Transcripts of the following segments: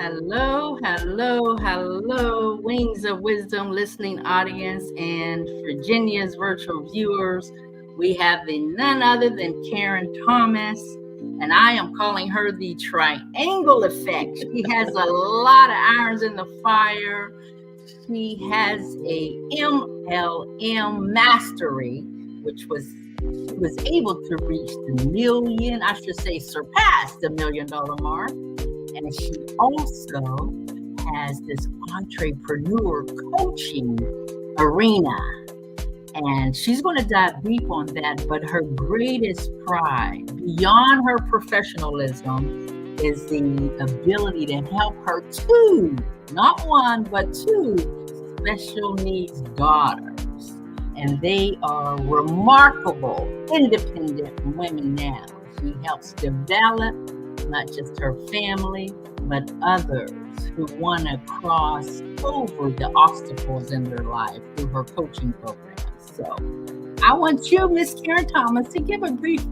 Hello, hello, hello, Wings of Wisdom listening audience and Virginia's virtual viewers. We have the none other than Karen Thomas, and I am calling her the triangle effect. She has a lot of irons in the fire. She has a MLM mastery, which was she was able to reach the million, I should say surpass the $1 million mark. And she also has this entrepreneur coaching arena. And she's going to dive deep on that. But her greatest pride, beyond her professionalism, is the ability to help her two, not one, but two special needs daughters. And they are remarkable, independent women now. She helps develop not just her family, but others who want to cross over the obstacles in their life through her coaching program. So I want you, Miss Karen Thomas, to give a brief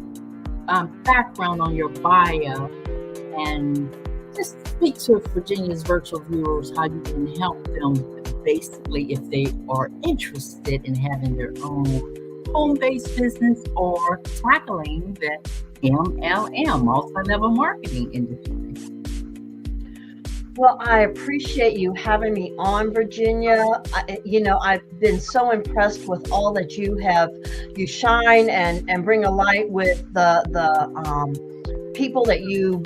background on your bio and just speak to Virginia's virtual viewers how you can help them basically if they are interested in having their own home-based business or tackling the MLM, multi-level marketing industry. Well, I appreciate you having me on, Virginia. I've been so impressed with all that you shine and bring a light with the people that you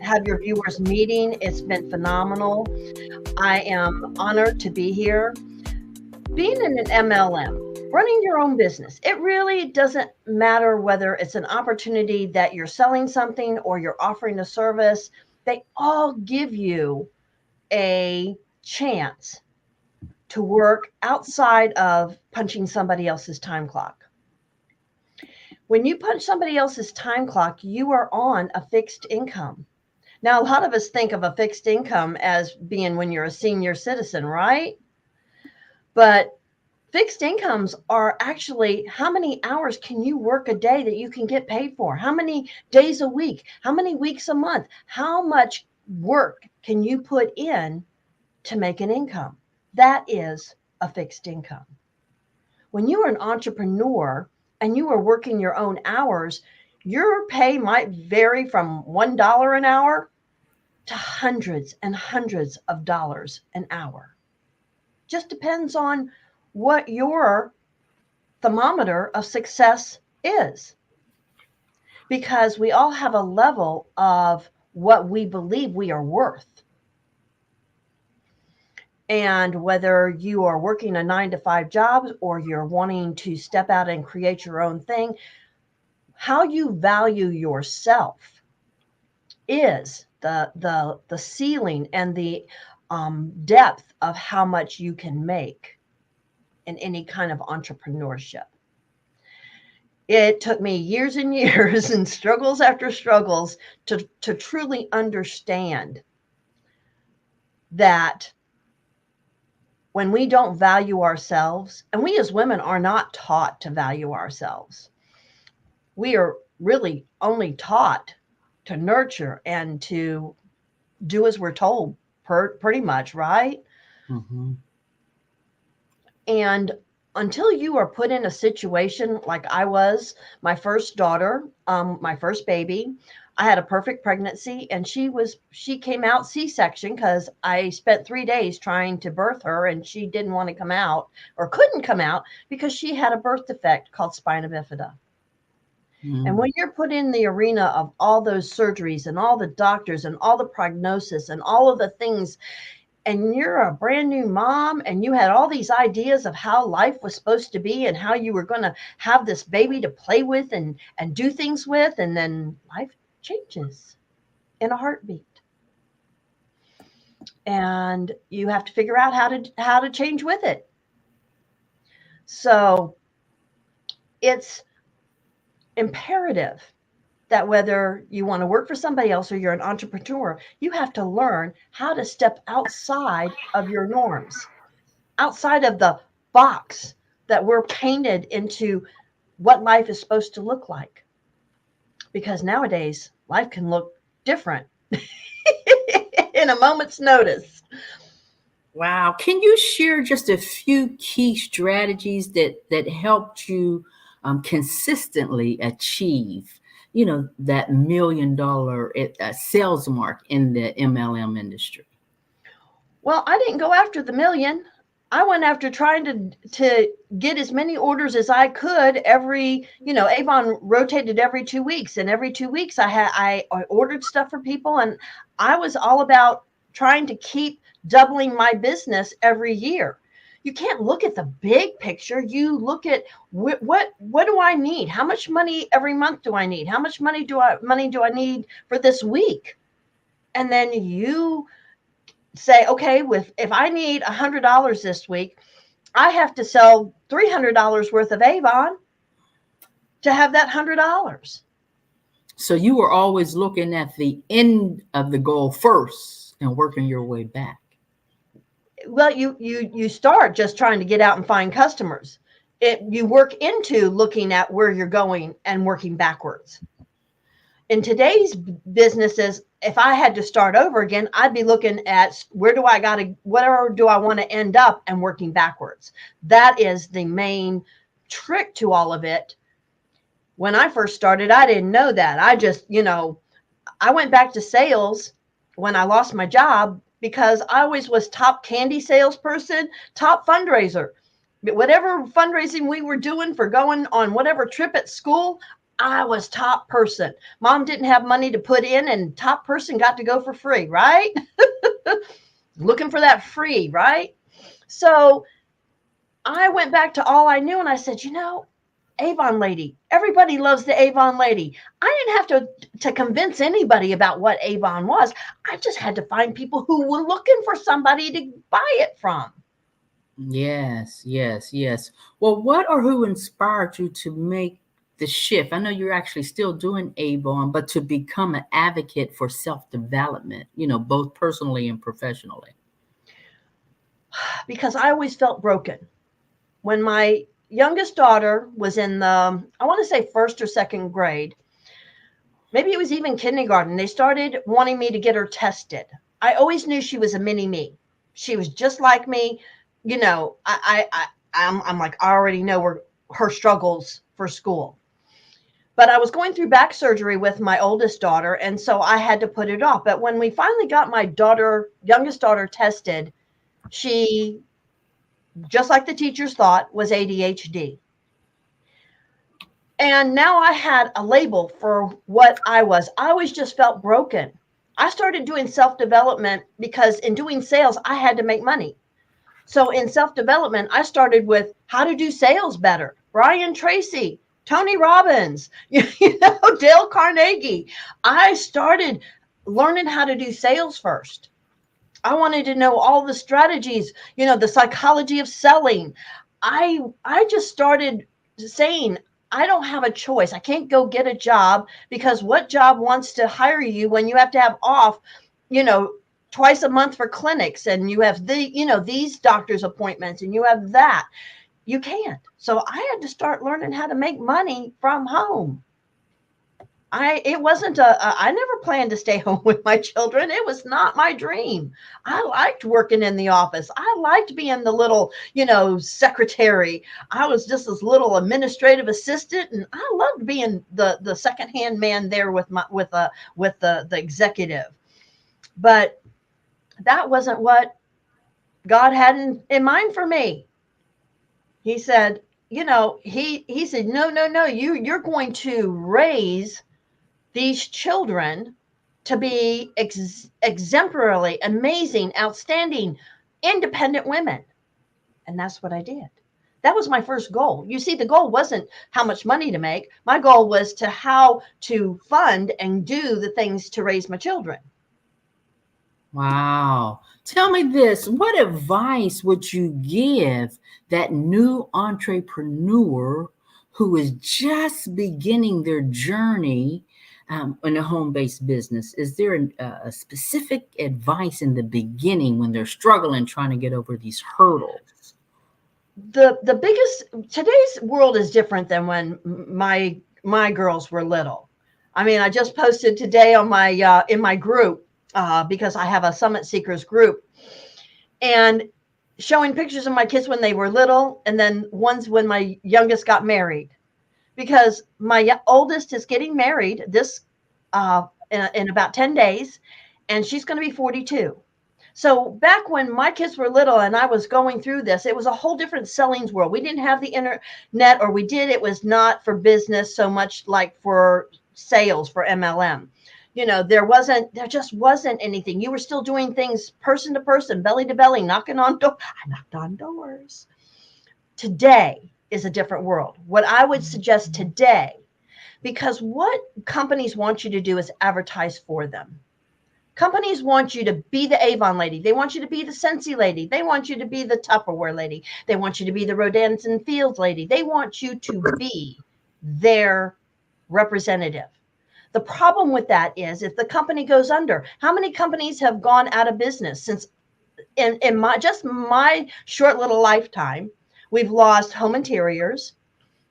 have your viewers meeting. It's been phenomenal. I am honored to be here. Being in an MLM, running your own business, it really doesn't matter whether it's an opportunity that you're selling something or you're offering a service. They all give you a chance to work outside of punching somebody else's time clock. When you punch somebody else's time clock, you are on a fixed income. Now, a lot of us think of a fixed income as being when you're a senior citizen, right? But fixed incomes are actually how many hours can you work a day that you can get paid for? How many days a week? How many weeks a month? How much work can you put in to make an income? That is a fixed income. When you are an entrepreneur and you are working your own hours, your pay might vary from $1 an hour to hundreds and hundreds of dollars an hour. Just depends on what your thermometer of success is. Because we all have a level of what we believe we are worth. And whether you are working a 9-to-5 job or you're wanting to step out and create your own thing, how you value yourself is the ceiling and the depth of how much you can make in any kind of entrepreneurship. It took me years and years and struggles after struggles to truly understand that when we don't value ourselves, and we as women are not taught to value ourselves, we are really only taught to nurture and to do as we're told, pretty much, right? Mm-hmm. And until you are put in a situation like I was, my first daughter, my first baby, I had a perfect pregnancy, and she came out C-section because I spent 3 days trying to birth her, and she didn't want to come out or couldn't come out because she had a birth defect called spina bifida. Mm-hmm. And when you're put in the arena of all those surgeries and all the doctors and all the prognosis and all of the things, and you're a brand new mom and you had all these ideas of how life was supposed to be and how you were going to have this baby to play with and do things with, and then life changes in a heartbeat. And you have to figure out how to change with it. So it's imperative that whether you want to work for somebody else or you're an entrepreneur, you have to learn how to step outside of your norms, outside of the box that we're painted into what life is supposed to look like. Because nowadays, life can look different. in a moment's notice. Wow. Can you share just a few key strategies that helped you consistently achieve, that $1 million sales mark in the MLM industry? Well, I didn't go after the million. I went after trying to get as many orders as I could every, Avon rotated every 2 weeks, and every 2 weeks I ordered stuff for people, and I was all about trying to keep doubling my business every year. You can't look at the big picture. You look at what do I need? How much money every month do I need? How much money do I need for this week? And then you say, okay, if I need $100 this week, I have to sell $300 worth of Avon to have that $100. So you were always looking at the end of the goal first and working your way back. Well, you start just trying to get out and find customers. You work into looking at where you're going and working backwards. In today's businesses, if I had to start over again, I'd be looking at where do I want to end up and working backwards. That is the main trick to all of it. When I first started, I didn't know that. I just, I went back to sales when I lost my job because I always was top candy salesperson, top fundraiser. Whatever fundraising we were doing for going on whatever trip at school, I was top person. Mom didn't have money to put in, and top person got to go for free, right? Looking for that free, right? So I went back to all I knew and I said, Avon lady, everybody loves the Avon lady. I didn't have to convince anybody about what Avon was. I just had to find people who were looking for somebody to buy it from. Yes, yes, yes. Well, what or who inspired you to make the shift? I know you're actually still doing Avon, but to become an advocate for self-development, both personally and professionally. Because I always felt broken. When my youngest daughter was in I want to say first or second grade, maybe it was even kindergarten, they started wanting me to get her tested. I always knew she was a mini me. She was just like me. I'm like, I already know her struggles for school. But I was going through back surgery with my oldest daughter, and so I had to put it off. But when we finally got my youngest daughter tested, she, just like the teachers thought, was ADHD. And now I had a label for what I was. I always just felt broken. I started doing self-development because in doing sales, I had to make money. So in self-development, I started with how to do sales better. Brian Tracy, Tony Robbins, Dale Carnegie. I started learning how to do sales first. I wanted to know all the strategies, the psychology of selling. I just started saying, I don't have a choice. I can't go get a job because what job wants to hire you when you have to have off, twice a month for clinics, and you have these doctor's appointments, and you have that. You can't. So I had to start learning how to make money from home. It wasn't I never planned to stay home with my children. It was not my dream. I liked working in the office. I liked being the little, secretary. I was just this little administrative assistant, and I loved being the secondhand man there with the executive. But that wasn't what God had in mind for me. He said, he said, no, you're going to raise these children to be exemplarily amazing, outstanding, independent women. And that's what I did. That was my first goal. You see, the goal wasn't how much money to make. My goal was to how to fund and do the things to raise my children. Wow. Tell me this, what advice would you give that new entrepreneur who is just beginning their journey in a home-based business? Is there a specific advice in the beginning when they're struggling trying to get over these hurdles? The biggest, today's world is different than when my girls were little. I mean, I just posted today on my in my group because I have a Summit Seekers group, and showing pictures of my kids when they were little, and then ones when my youngest got married, because my oldest is getting married this in about 10 days, and she's going to be 42. So back when my kids were little and I was going through this, it was a whole different sellings world. We didn't have the internet, or we did. It was not for business so much like for sales for MLM. There just wasn't anything. You were still doing things person to person, belly to belly, knocking on doors. I knocked on doors. Today is a different world. What I would suggest today, because what companies want you to do is advertise for them. Companies want you to be the Avon lady. They want you to be the Scentsy lady. They want you to be the Tupperware lady. They want you to be the Rodans and Fields lady. They want you to be their representative. The problem with that is if the company goes under, how many companies have gone out of business since in my short little lifetime? We've lost Home Interiors.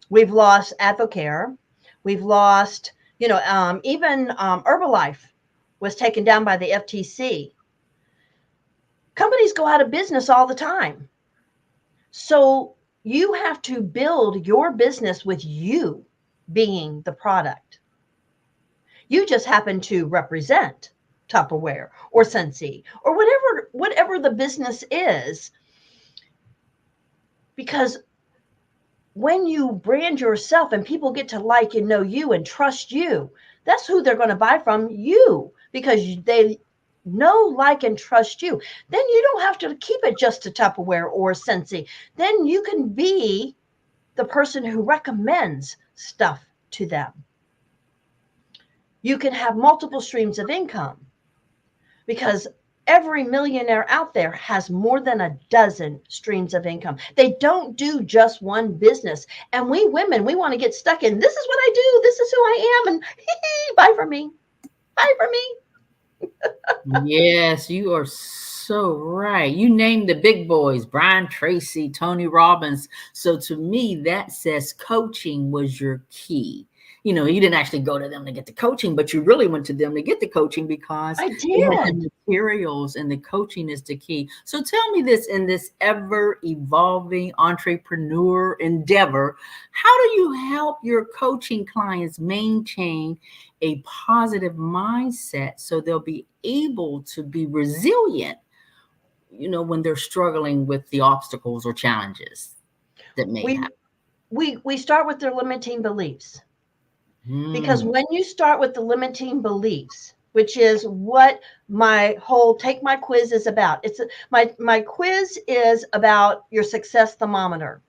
We've lost Advocare. We've lost, even Herbalife was taken down by the FTC. Companies go out of business all the time. So you have to build your business with you being the product. You just happen to represent Tupperware or Scentsy or whatever the business is. Because when you brand yourself and people get to like and know you and trust you, that's who they're going to buy from, you, because they know, like, and trust you. Then you don't have to keep it just to Tupperware or Scentsy. Then you can be the person who recommends stuff to them. You can have multiple streams of income, because every millionaire out there has more than a dozen streams of income. They don't do just one business. And we women, we want to get stuck in, this is what I do, this is who I am, and buy from me. Buy from me. Yes, you are so right. You named the big boys, Brian Tracy, Tony Robbins. So to me, that says coaching was your key. You didn't actually go to them to get the coaching, but you really went to them to get the coaching because I they had did. the materials, and the coaching is the key. So tell me this, in this ever evolving entrepreneur endeavor, how do you help your coaching clients maintain a positive mindset so they'll be able to be resilient, when they're struggling with the obstacles or challenges that may We happen? we start with their limiting beliefs. Because Mm. when you start with the limiting beliefs, which is what my whole Take My Quiz is about. My quiz is about your success thermometer.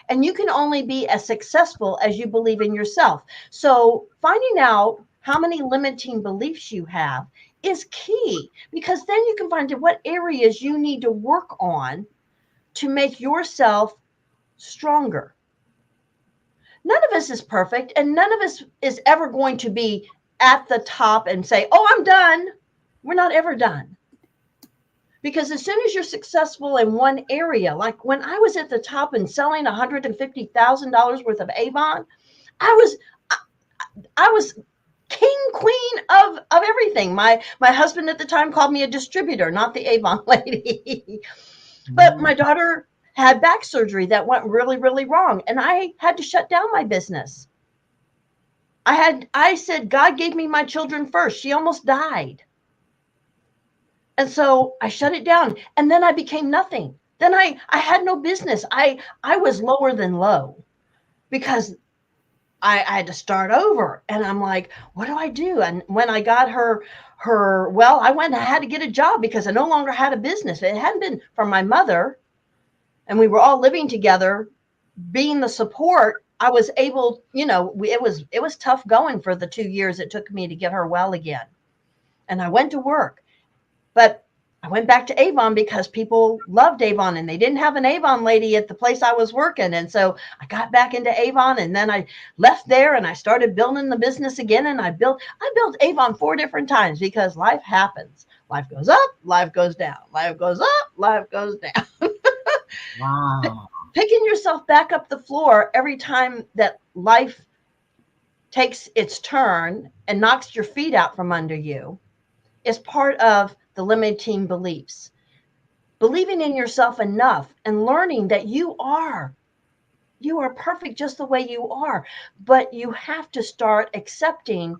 And you can only be as successful as you believe in yourself. So finding out how many limiting beliefs you have is key, because then you can find out what areas you need to work on to make yourself stronger. None of us is perfect, and none of us is ever going to be at the top and say, oh, I'm done. We're not ever done. Because as soon as you're successful in one area, like when I was at the top and selling $150,000 worth of Avon, I was I was king, queen of everything. My husband at the time called me a distributor, not the Avon lady. But my daughter had back surgery that went really, really wrong, and I had to shut down my business. I said, God gave me my children first. She almost died. And so I shut it down, and then I became nothing. Then I had no business. I was lower than low, because I had to start over. And I'm like, what do I do? And when I got well, I went and I had to get a job because I no longer had a business. If it hadn't been for my mother, and we were all living together, being the support, I was able, it was tough going for the 2 years it took me to get her well again. And I went to work, but I went back to Avon because people loved Avon, and they didn't have an Avon lady at the place I was working. And so I got back into Avon, and then I left there and I started building the business again. And I built Avon 4 different times, because life happens. Life goes up, life goes down, life goes up, life goes down. Wow. Picking yourself back up the floor every time that life takes its turn and knocks your feet out from under you is part of the limiting beliefs. Believing in yourself enough and learning that you are perfect just the way you are. But you have to start accepting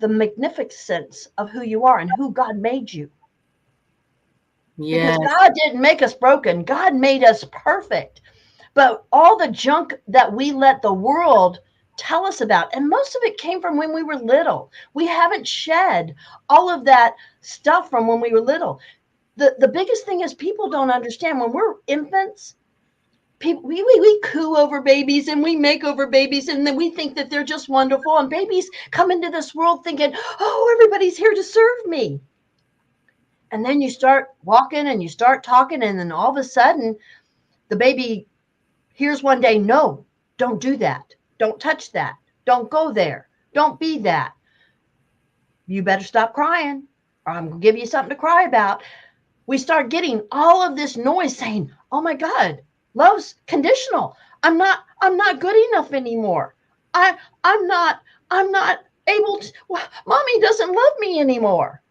the magnificence of who you are and who God made you. Because Yes. God didn't make us broken. God made us perfect. But all the junk that we let the world tell us about, and most of it came from when we were little. We haven't shed all of that stuff from when we were little. The biggest thing is people don't understand when we're infants. People, we coo over babies and we make over babies, and then we think that they're just wonderful. And babies come into this world thinking, oh, everybody's here to serve me. And then you start walking and you start talking, and then all of a sudden, the baby hears one day, no, don't do that. Don't touch that. Don't go there. Don't be that. You better stop crying, or I'm going to give you something to cry about. We start getting all of this noise saying, oh my God, love's conditional. I'm not good enough anymore. I, I'm not, I'm not able to, well, mommy doesn't love me anymore.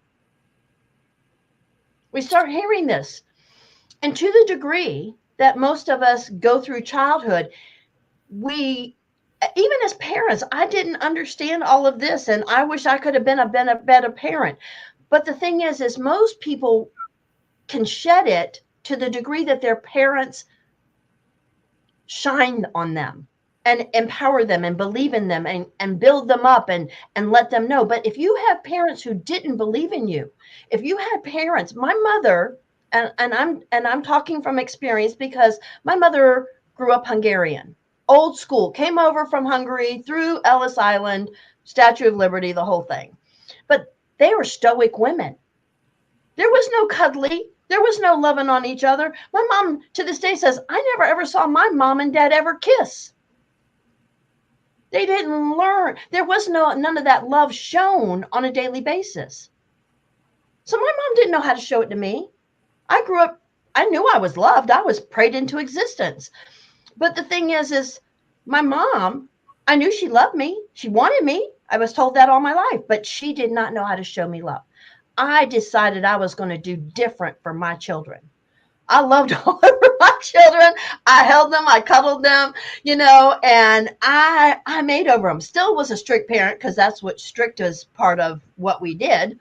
We start hearing this. And to the degree that most of us go through childhood, we, even as parents, I didn't understand all of this, and I wish I could have been a better parent. But the thing is most people can shed it to the degree that their parents shine on them and empower them and believe in them and build them up and let them know. But if you have parents who didn't believe in you, if you had parents, my mother, and I'm talking from experience because my mother grew up Hungarian, old school, came over from Hungary through Ellis Island, Statue of Liberty, the whole thing. But they were stoic women. There was no cuddly. There was no loving on each other. My mom to this day says, I never ever saw my mom and dad ever kiss. They didn't learn. There was none of that love shown on a daily basis. So my mom didn't know how to show it to me. I grew up, I knew I was loved. I was prayed into existence. But the thing is my mom, I knew she loved me. She wanted me. I was told that all my life, but she did not know how to show me love. I decided I was going to do different for my children. I loved all over my children. I held them, I cuddled them, and I made over them. Still was a strict parent because that's what strict is part of what we did.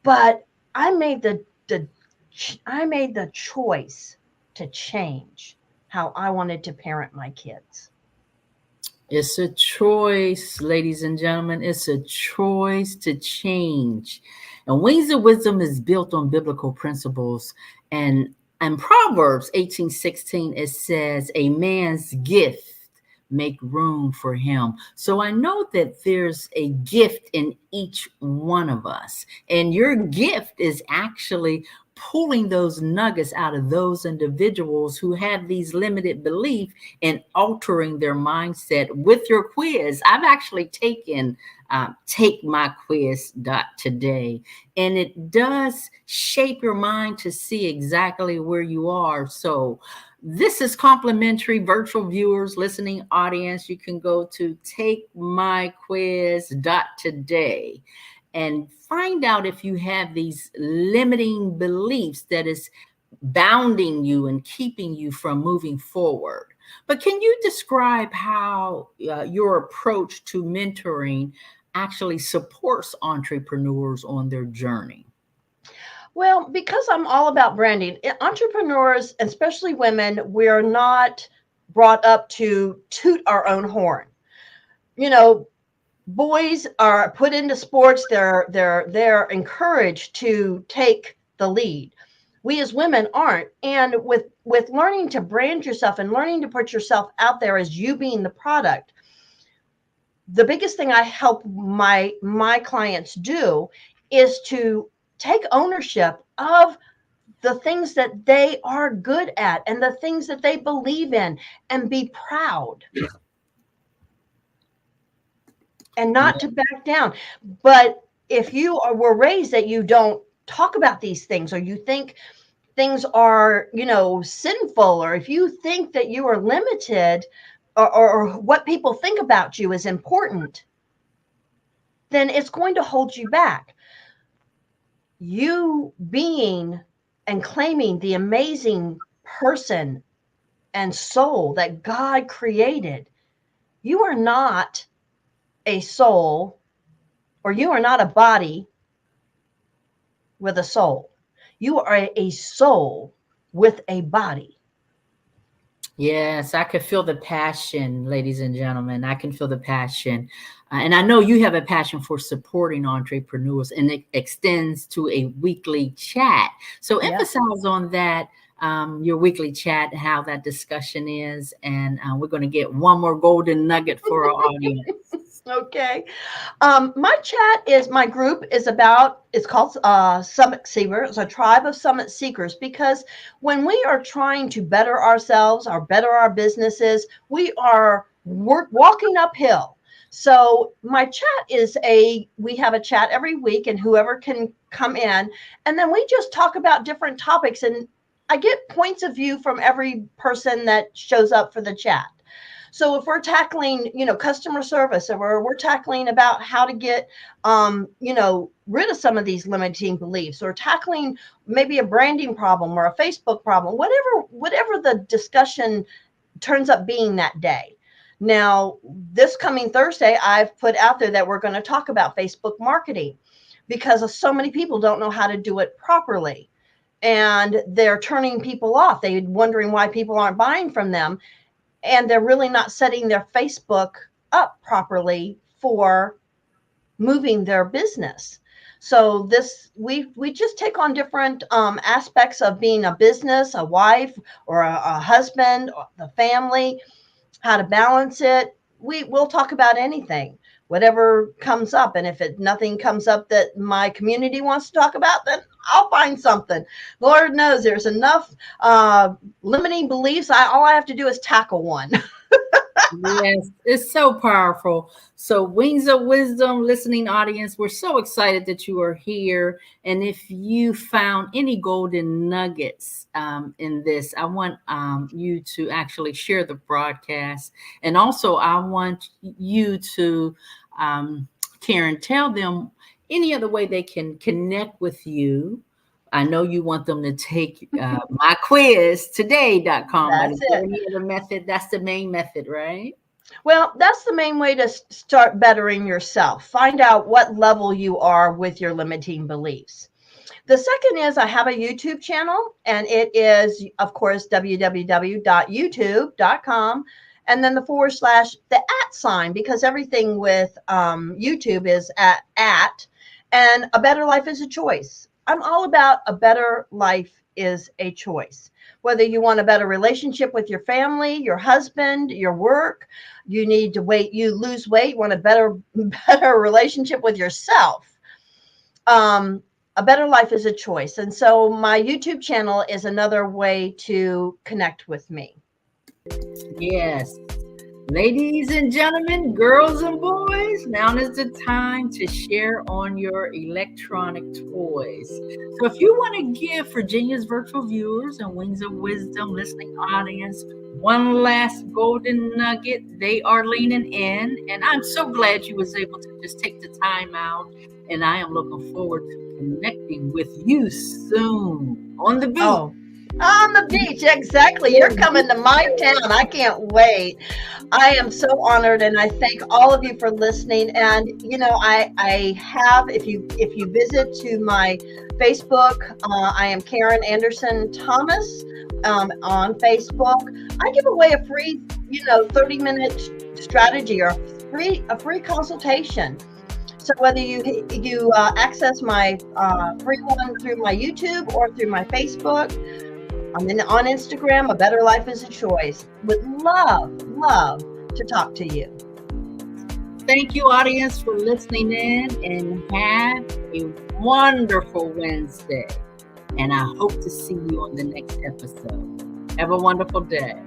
But I made the choice to change how I wanted to parent my kids. It's a choice, ladies and gentlemen. It's a choice to change. And Wings of Wisdom is built on biblical principles. And Proverbs 18:16, it says, a man's gift make room for him. So I know that there's a gift in each one of us. And your gift is actually pulling those nuggets out of those individuals who have these limited beliefs and altering their mindset with your quiz. I've actually taken take my quiz today, and it does shape your mind to see exactly where you are. So this is complimentary. Virtual viewers, listening audience, you can go to takemyquiz.today and find out if you have these limiting beliefs that is bounding you and keeping you from moving forward. But can you describe how your approach to mentoring actually supports entrepreneurs on their journey? Well, because I'm all about branding, entrepreneurs, especially women, we're not brought up to toot our own horn. Boys are put into sports. They're encouraged to take the lead. We as women aren't. And with learning to brand yourself and learning to put yourself out there as you being the product, the biggest thing I help my clients do is to take ownership of the things that they are good at and the things that they believe in and be proud and not to back down. But if you were raised that you don't talk about these things, or you think things are, sinful, or if you think that you are limited, or what people think about you is important, then it's going to hold you back. you being and claiming the amazing person and soul that God created. You are not a soul, or you are not a body with a soul. You are a soul with a body. Yes, I could feel the passion, ladies and gentlemen. I can feel the passion. And I know you have a passion for supporting entrepreneurs, and it extends to a weekly chat. So Yeah. emphasize on that, your weekly chat, how that discussion is. And we're going to get one more golden nugget for our audience. Okay. My group is it's called Summit Seekers. It's a tribe of Summit Seekers, because when we are trying to better ourselves or better our businesses, we are walking uphill. So we have a chat every week, and whoever can come in, and then we just talk about different topics, and I get points of view from every person that shows up for the chat. So if we're tackling, customer service, or we're tackling about how to get, rid of some of these limiting beliefs, or tackling maybe a branding problem or a Facebook problem, whatever the discussion turns up being that day. Now, this coming Thursday, I've put out there that we're going to talk about Facebook marketing, because so many people don't know how to do it properly. And they're turning people off. They're wondering why people aren't buying from them, and they're really not setting their Facebook up properly for moving their business. So we just take on different aspects of being a business, a wife, or a husband, or the family, how to balance it. We'll talk about anything, whatever comes up. And if nothing comes up that my community wants to talk about, then I'll find something. Lord knows there's enough limiting beliefs. All I have to do is tackle one. Yes, it's so powerful. So, Wings of Wisdom listening audience, we're so excited that you are here. And if you found any golden nuggets in this, I want you to actually share the broadcast. And also, I want you to, Karen, tell them any other way they can connect with you. I know you want them to take my quiz today.com, but That's is there it. any other method? That's the main method, right? Well, that's the main way to start bettering yourself. Find out what level you are with your limiting beliefs. The second is I have a YouTube channel, and it is, of course, www.youtube.com, and then the / the @ because everything with YouTube is at, and a better life is a choice. I'm all about a better life is a choice. Whether you want a better relationship with your family, your husband, your work, you need to lose weight, want a better relationship with yourself. A better life is a choice. And so my YouTube channel is another way to connect with me. Yes. Ladies and gentlemen, girls and boys, now is the time to share on your electronic toys. So if you want to give Virginia's virtual viewers and Wings of Wisdom listening audience one last golden nugget, they are leaning in. And I'm so glad you was able to just take the time out. And I am looking forward to connecting with you soon on the beach. Oh, on the beach, exactly. You're coming to my town. I can't wait. I am so honored, and I thank all of you for listening. And I have, if you visit to my Facebook, I am Karen Anderson Thomas on Facebook. I give away a free 30-minute strategy, or a free consultation. So whether you access my free one through my YouTube or through my Facebook, I'm on Instagram, A Better Life is a Choice. Would love to talk to you. Thank you, audience, for listening in, and have a wonderful Wednesday. And I hope to see you on the next episode. Have a wonderful day.